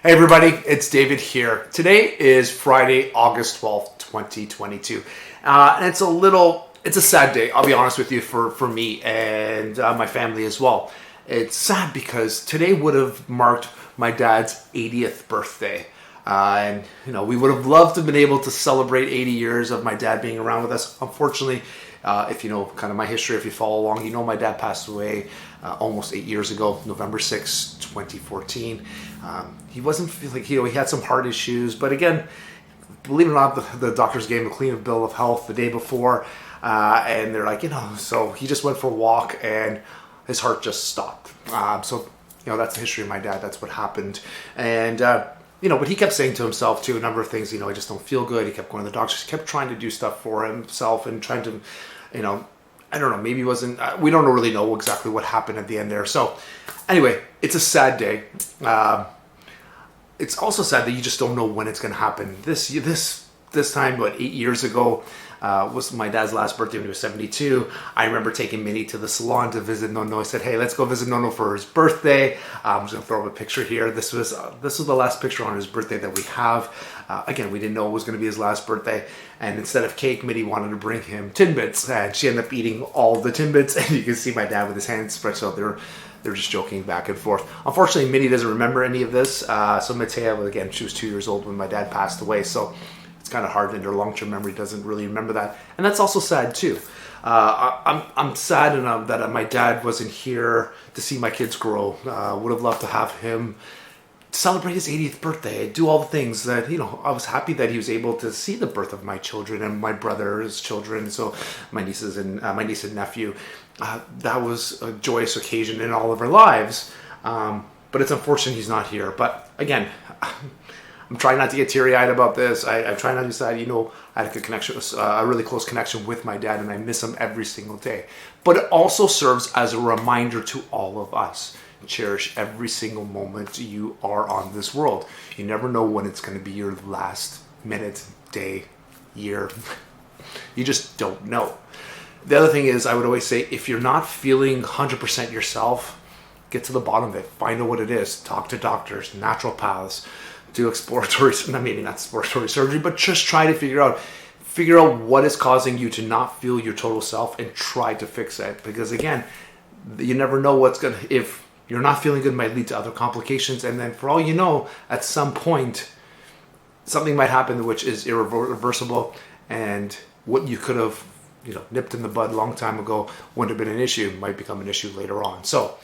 Hey everybody, it's David here. Today is Friday, August 12th, 2022. And it's a sad day, I'll be honest with you, for me and my family as well. It's sad because today would have marked my dad's 80th birthday. And we would have loved to have been able to celebrate 80 years of my dad being around with us. Unfortunately, if you know kind of my history, if you follow along, you know my dad passed away almost 8 years ago, November 6, 2014. He wasn't like, he had some heart issues, but again, believe it or not, the doctors gave him a clean bill of health the day before, and they're like, so he just went for a walk and his heart just stopped. So that's the history of my dad. That's what happened. And but he kept saying to himself too a number of things. I just don't feel good. He kept going to the doctors. He kept trying to do stuff for himself and trying to, I don't know. Maybe he wasn't. We don't really know exactly what happened at the end there. So, anyway, it's a sad day. It's also sad that you just don't know when it's going to happen. This time, 8 years ago, was my dad's last birthday when he was 72. I remember taking Minnie to the salon to visit Nonno. I said, hey, let's go visit Nonno for his birthday. I'm just going to throw up a picture here. This was the last picture on his birthday that we have. Again, we didn't know it was going to be his last birthday. And instead of cake, Minnie wanted to bring him Timbits. And she ended up eating all the Timbits. And you can see my dad with his hands spread out there. They're just joking back and forth. Unfortunately, Minnie doesn't remember any of this. So Matea, again, she was 2 years old when my dad passed away. So it's kind of hard, and her long-term memory doesn't really remember that. And that's also sad too. I'm sad enough that my dad wasn't here to see my kids grow. Would have loved to have him celebrate his 80th birthday, do all the things that, I was happy that he was able to see the birth of my children and my brother's children. So my niece and nephew, that was a joyous occasion in all of our lives. But it's unfortunate he's not here. But again, I'm trying not to get teary-eyed about this. I try not to decide, I had a good connection, a really close connection with my dad, and I miss him every single day. But it also serves as a reminder to all of us. Cherish every single moment you are on this world. You never know when it's going to be your last minute, day, year. You just don't know. The other thing is, I would always say, if you're not feeling 100% yourself, get to the bottom of it. Find out what it is. Talk to doctors, naturopaths, do exploratory, maybe not exploratory surgery, but just try to figure out what is causing you to not feel your total self and try to fix it. Because again, you never know if you're not feeling good, it might lead to other complications. And then for all you know, at some point, something might happen which is irreversible, and what you could have, nipped in the bud a long time ago wouldn't have been an issue, might become an issue later on. So,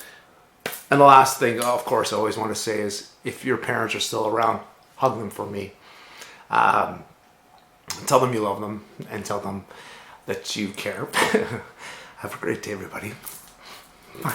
and the last thing, of course, I always want to say is, if your parents are still around, hug them for me. Tell them you love them, and tell them that you care. Have a great day, everybody. Bye.